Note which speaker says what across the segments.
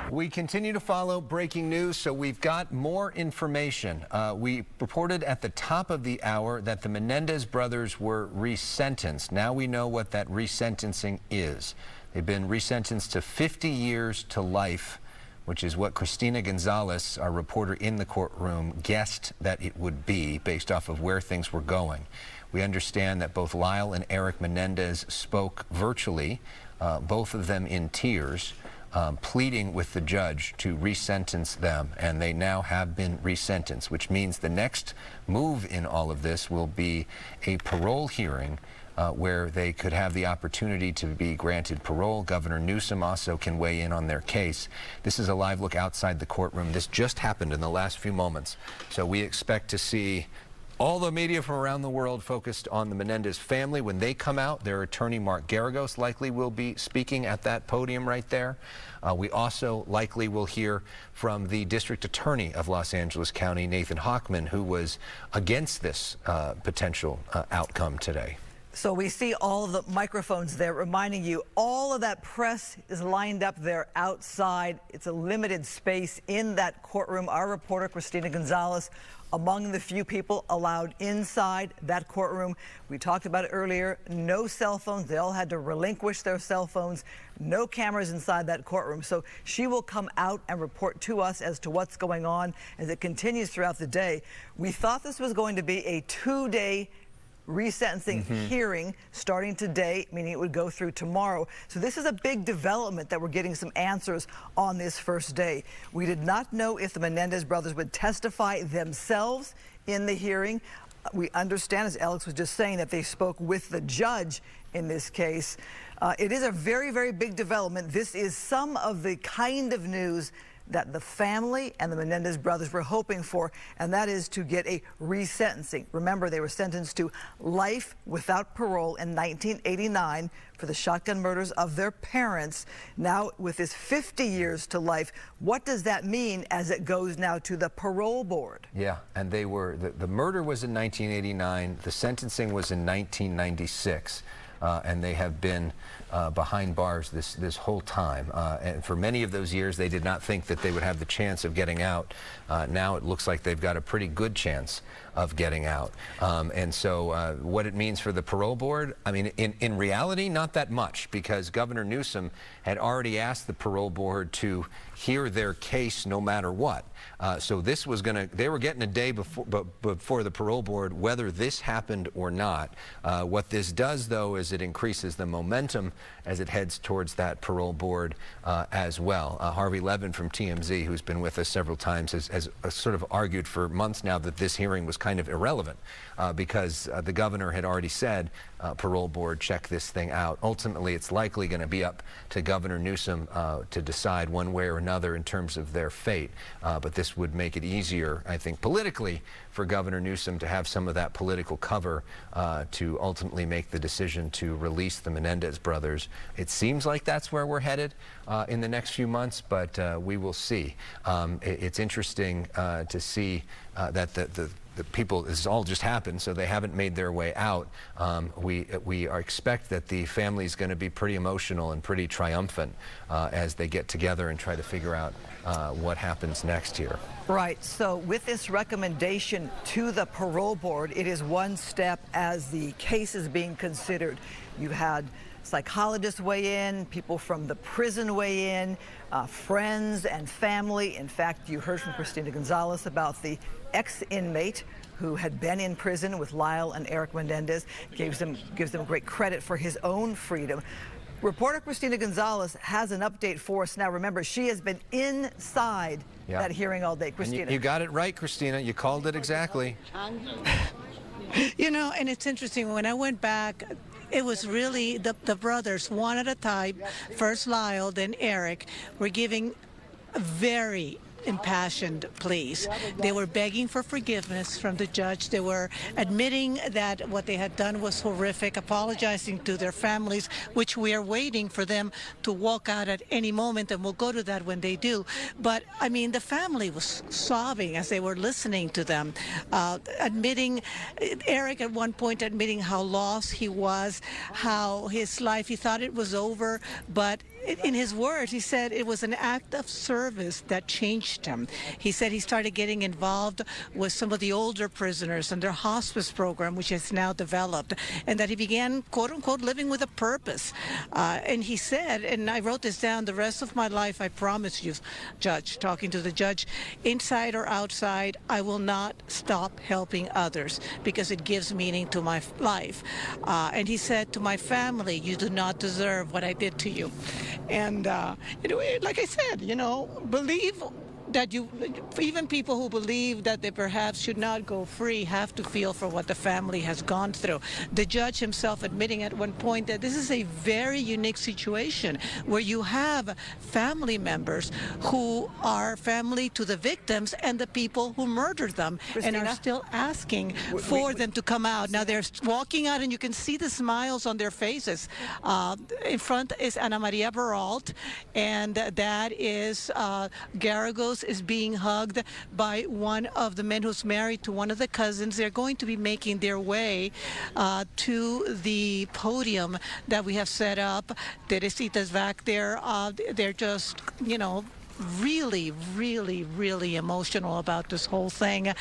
Speaker 1: We continue to follow breaking news, so we've got more information. We reported at the top of the hour that the Menendez brothers were resentenced. Now we know what that resentencing is. They've been resentenced to 50 years to life, which is what Christina Gonzalez, our reporter in the courtroom, guessed that it would be based off of where things were going. We understand that both Lyle and Erik Menendez spoke virtually, both of them in tears, pleading with the judge to resentence them, and they now have been resentenced, which means the next move in all of this will be a parole hearing where they could have the opportunity to be granted parole. Governor Newsom also can weigh in on their case. This is a live look outside the courtroom. This just happened in the last few moments, so we expect to see all the media from around the world focused on the Menendez family. When they come out, their attorney, Mark Garagos, likely will be speaking at that podium right there. We also likely will hear from the district attorney of Los Angeles County, Nathan Hochman, who was against this potential outcome today.
Speaker 2: So we see all of the microphones there reminding you all of that press is lined up there outside. It's a limited space in that courtroom. Our reporter, Christina Gonzalez, among the few people allowed inside that courtroom. We talked about it earlier. No cell phones. They all had to relinquish their cell phones. No cameras inside that courtroom. So she will come out and report to us as to what's going on as it continues throughout the day. We thought this was going to be a two-day resentencing hearing starting today, meaning it would go through tomorrow. So this is a big development that we're getting some answers on this first day. We did not know if the Menendez brothers would testify themselves in the hearing. We understand, as Alex was just saying, that they spoke with the judge in this case. It is a very, very big development. This is some of the kind of news that the family and the Menendez brothers were hoping for, and that is to get a resentencing. Remember, they were sentenced to life without parole in 1989 for the shotgun murders of their parents. Now, with this 50 years to life, what does that mean as it goes now to the parole board? Yeah, and they were, the murder was in 1989, the sentencing was in 1996. And they have been behind bars this whole time. And for many of those years, they did not think that they would have the chance of getting out. Now it looks like they've got a pretty good chance of getting out. And so what it means for the parole board, I mean, in reality, not that much, because Governor Newsom had already asked the parole board to hear their case no matter what. So this was they were getting a day before the parole board, whether this happened or not. What this does, though, is it increases the momentum as it heads towards that parole board as well. Harvey Levin from TMZ, who's been with us several times, has sort of argued for months now that this hearing was kind of irrelevant because the governor had already said, parole board, check this thing out. Ultimately, it's likely going to be up to Governor Newsom to decide one way or another in terms of their fate. But this would make it easier, I think, politically for Governor Newsom to have some of that political cover to ultimately make the decision to release the Menendez brothers. It seems like that's where we're headed in the next few months, but we will see. It's interesting to see that the people, this has all just happened, so they haven't made their way out. We expect that the family is going to be pretty emotional and pretty triumphant as they get together and try to figure out what happens next here. Right. So with this recommendation to the parole board, it is one step as the case is being considered. You had psychologists weigh in, people from the prison weigh in, friends and family. In fact, you heard from Christina Gonzalez about the ex-inmate who had been in prison with Lyle and Erik Menendez, gives them great credit for his own freedom. Reporter Christina Gonzalez has an update for us now. Remember, she has been inside that hearing all day. Christina.
Speaker 1: You got it right, Christina. You called it exactly.
Speaker 3: You know, and it's interesting, when I went back, it was really the brothers, one at a time. First Lyle, then Erik, were giving very impassioned pleas. They were begging for forgiveness from the judge. They were admitting that what they had done was horrific, apologizing to their families, which we are waiting for them to walk out at any moment, and we'll go to that when they do. But, I mean, the family was sobbing as they were listening to them, admitting, Erik at one point admitting how lost he was, how his life, he thought it was over, but in his words, he said it was an act of service that changed him. He said he started getting involved with some of the older prisoners and their hospice program, which has now developed, and that he began, quote unquote, living with a purpose. And he said, and I wrote this down, the rest of my life, I promise you, Judge, talking to the judge, inside or outside, I will not stop helping others because it gives meaning to my life. And he said to my family, you do not deserve what I did to you. And like I said, believe that even people who believe that they perhaps should not go free have to feel for what the family has gone through. The judge himself admitting at one point that this is a very unique situation where you have family members who are family to the victims and the people who murdered them,
Speaker 2: Christina?
Speaker 3: and are still asking for them to come out. Now they're walking out and you can see the smiles on their faces. In front is Ana Maria Baralt, and that is Garagos is being hugged by one of the men who's married to one of the cousins. They're going to be making their way to the podium that we have set up. Teresita's back there. They're just, really, really, really emotional about this whole thing.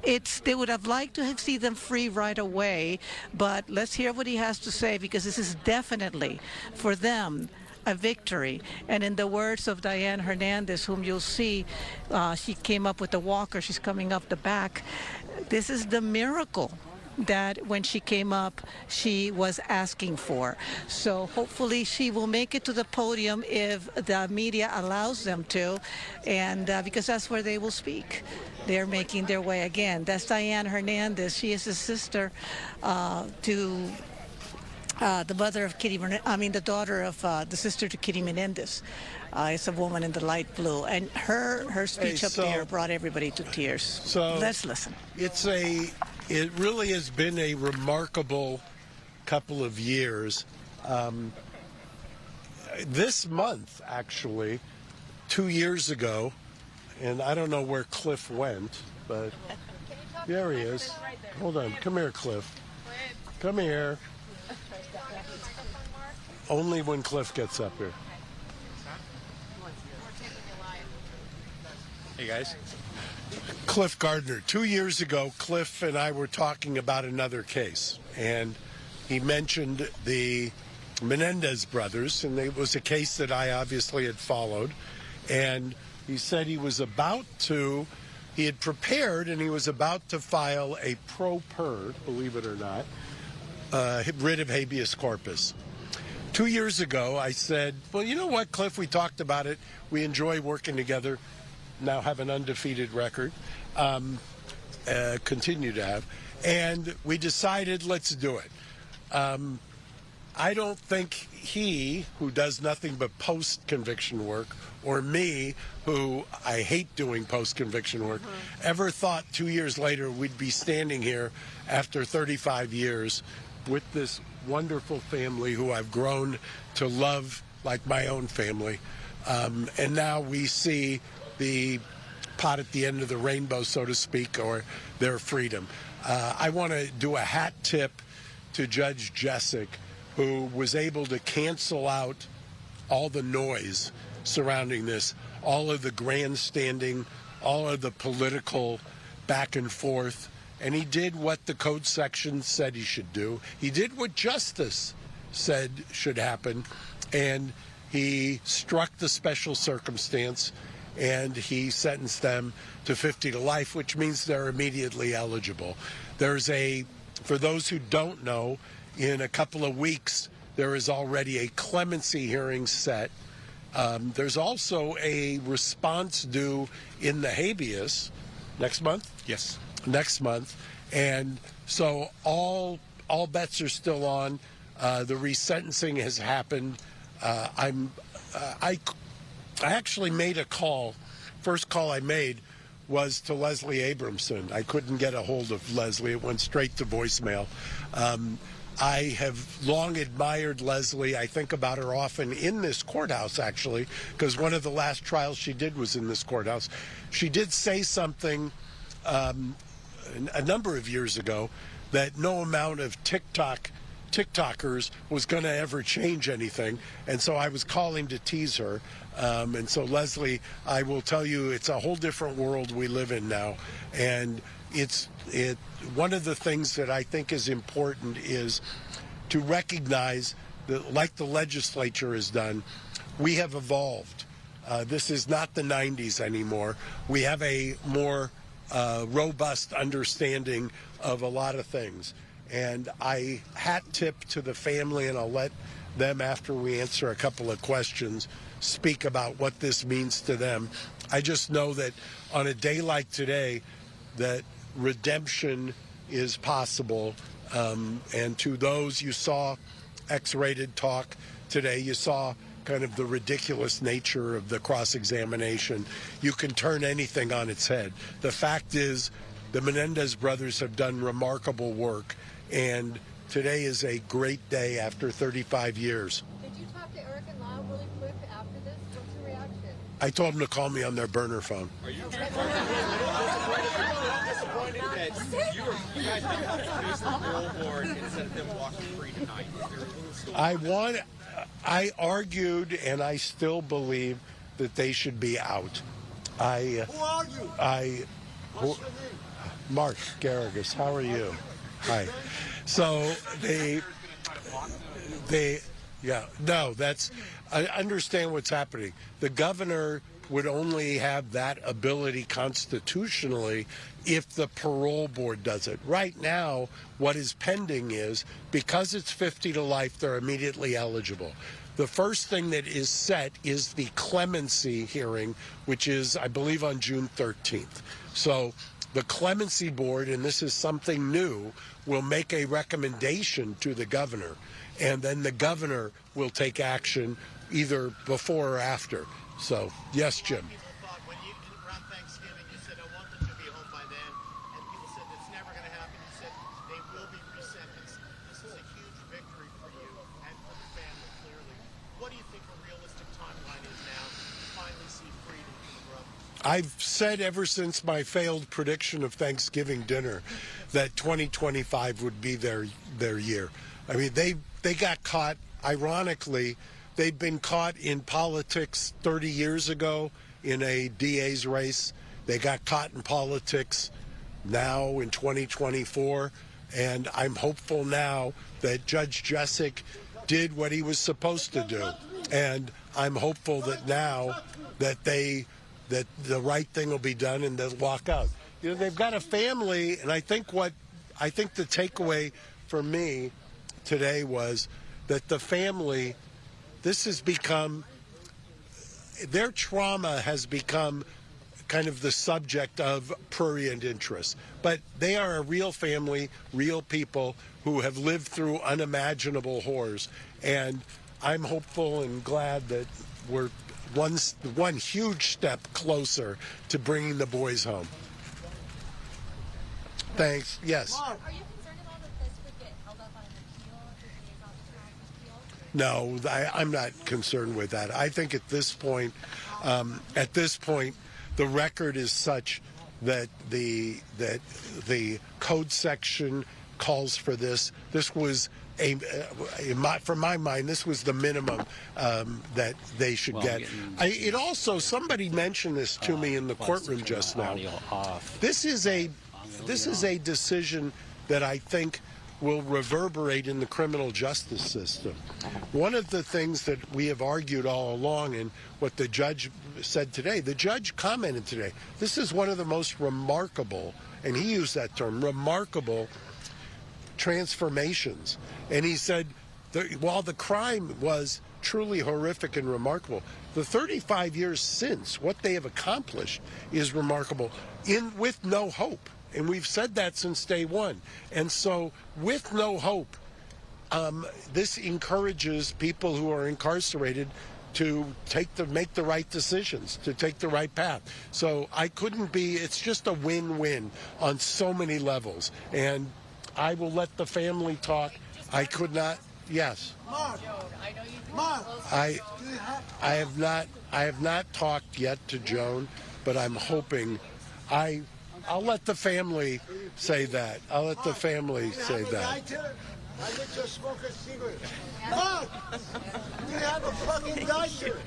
Speaker 3: They would have liked to have seen them free right away, but let's hear what he has to say, because this is definitely for them a victory. And in the words of Diane Hernandez, whom you'll see, she came up with the walker, she's coming up the back. This is the miracle that when she came up, she was asking for. So hopefully she will make it to the podium if the media allows them to, and because that's where they will speak. They're making their way again. That's Diane Hernandez. She is the sister to the mother of the daughter of the sister to Kitty Menendez. It's a woman in the light blue, and her speech there brought everybody to tears. So let's listen.
Speaker 4: It really has been a remarkable couple of years. This month, actually, 2 years ago, and I don't know where Cliff went, but there he is. Hold on. Come here, Cliff. Come here. Only when Cliff gets up here.
Speaker 5: Hey, guys.
Speaker 4: Cliff Gardner. 2 years ago, Cliff and I were talking about another case, and he mentioned the Menendez brothers, and it was a case that I obviously had followed, and he said he had prepared, and he was about to file a pro per, believe it or not, writ of habeas corpus. 2 years ago, I said, well, you know what, Cliff, we talked about it. We enjoy working together, now have an undefeated record, continue to have, and we decided let's do it. I don't think he, who does nothing but post-conviction work, or me, who I hate doing post-conviction work, ever thought 2 years later we'd be standing here after 35 years with this wonderful family who I've grown to love like my own family. And now we see the pot at the end of the rainbow, so to speak, or their freedom. I want to do a hat tip to Judge Jessic, who was able to cancel out all the noise surrounding this, all of the grandstanding, all of the political back and forth. And he did what the code section said he should do. He did what justice said should happen. And he struck the special circumstance, and he sentenced them to 50 to life, which means they're immediately eligible. For those who don't know, in a couple of weeks, there is already a clemency hearing set. There's also a response due in the habeas next month?
Speaker 5: Yes.
Speaker 4: Next month. And so all bets are still on. The resentencing has happened. I actually made a call. First call I made was to Leslie Abramson. I couldn't get a hold of Leslie. It went straight to voicemail. I have long admired Leslie. I think about her often in this courthouse, actually, because one of the last trials she did was in this courthouse. She did say something a number of years ago that no amount of TikTok TikTokers was going to ever change anything. And so I was calling to tease her. And so, Leslie, I will tell you, it's a whole different world we live in now. And one of the things that I think is important is to recognize that, like the legislature has done, we have evolved. This is not the 90s anymore. We have a more robust understanding of a lot of things. And I hat tip to the family, and I'll let them, after we answer a couple of questions, speak about what this means to them. I just know that on a day like today, that redemption is possible. And to those, you saw X-rated talk today, you saw kind of the ridiculous nature of the cross-examination. You can turn anything on its head. The fact is, the Menendez brothers have done remarkable work, and today is a great day after 35 years.
Speaker 5: Did you talk to Erik and Lyle really quick after this? What's your reaction?
Speaker 4: I told them to call me on their burner phone.
Speaker 6: Are you disappointed that you guys faced the parole board instead of them walking free tonight?
Speaker 4: I argued, and I still believe that they should be out.
Speaker 7: Who are you? What's your name?
Speaker 4: Mark Garrigus, how are you? Hi. So I understand what's happening. The governor would only have that ability constitutionally if the parole board does it. Right now, what is pending is, because it's 50 to life, they're immediately eligible. The first thing that is set is the clemency hearing, which is, I believe, on June 13th. So the clemency board, and this is something new, will make a recommendation to the governor, and then the governor will take action either before or after. So, yes, Jim.
Speaker 8: People thought when you around Thanksgiving, you said, I want them to be home by then, and people said it's never going to happen. You said they will be resentenced. This is a huge victory for you and for the family, clearly. What do you think a realistic timeline is now to finally see freedom for the brothers?
Speaker 4: I've said ever since my failed prediction of Thanksgiving dinner that 2025 would be their year. I mean, they got caught, ironically. They'd been caught in politics 30 years ago in a DA's race. They got caught in politics now in 2024. And I'm hopeful now that Judge Jessic did what he was supposed to do. And I'm hopeful that now that the right thing will be done and they'll walk out. You know, they've got a family, and I think the takeaway for me today was that the family, their trauma has become kind of the subject of prurient interest. But they are a real family, real people who have lived through unimaginable horrors. And I'm hopeful and glad that we're one huge step closer to bringing the boys home. Thanks. Yes.
Speaker 5: Are you concerned at all that this would get held up on an appeal if it stays on the trial appeal?
Speaker 4: No, I'm not concerned with that. I think at this point, the record is such that the code section calls for this. This was from my mind, this was the minimum that they should get. It also, somebody mentioned this to me in the courtroom just now. This is a decision that I think will reverberate in the criminal justice system. One of the things that we have argued all along, and what the judge said today, the judge commented today, this is one of the most remarkable, and he used that term, remarkable transformations. And he said, while the crime was truly horrific and remarkable, the 35 years since, what they have accomplished is remarkable, with no hope. And we've said that since day one. And so, with no hope, this encourages people who are incarcerated to make the right decisions, to take the right path. So it's just a win-win on so many levels. And I will let the family talk. I could not, yes. I have not talked yet to Joan, but I'm hoping I'll let the family say that. I'll let the family say that.
Speaker 7: I let you smoke a cigarette. Fuck! You have a fucking diaper.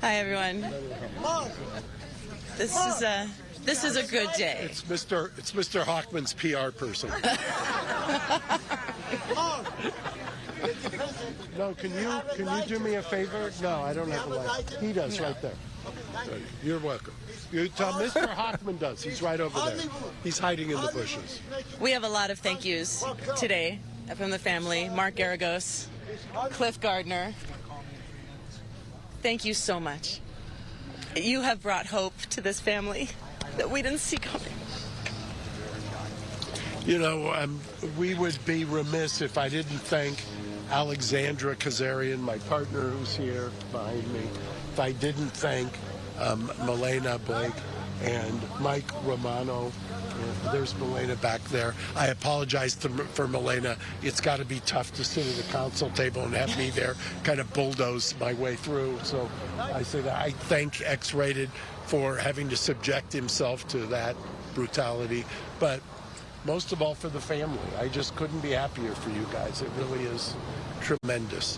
Speaker 9: Hi everyone.
Speaker 7: Fuck!
Speaker 9: This is a good day.
Speaker 4: It's Mr. Hockman's PR person. No, can you do me a favor? No, I don't have a light. He does right there. You're welcome. You tell Mr. Hockman does. He's right over there. He's hiding in the bushes.
Speaker 9: We have a lot of thank yous today from the family. Mark Garagos, Cliff Gardner. Thank you so much. You have brought hope to this family that we didn't see coming.
Speaker 4: You know, we would be remiss if I didn't thank Alexandra Kazarian, my partner who's here behind me, if I didn't thank Milena Blake and Mike Romano. There's Milena back there. I apologize for Milena. It's got to be tough to sit at a council table and have me there kind of bulldoze my way through. So I say that I thank X-Rated for having to subject himself to that brutality. But most of all for the family. I just couldn't be happier for you guys. It really is tremendous.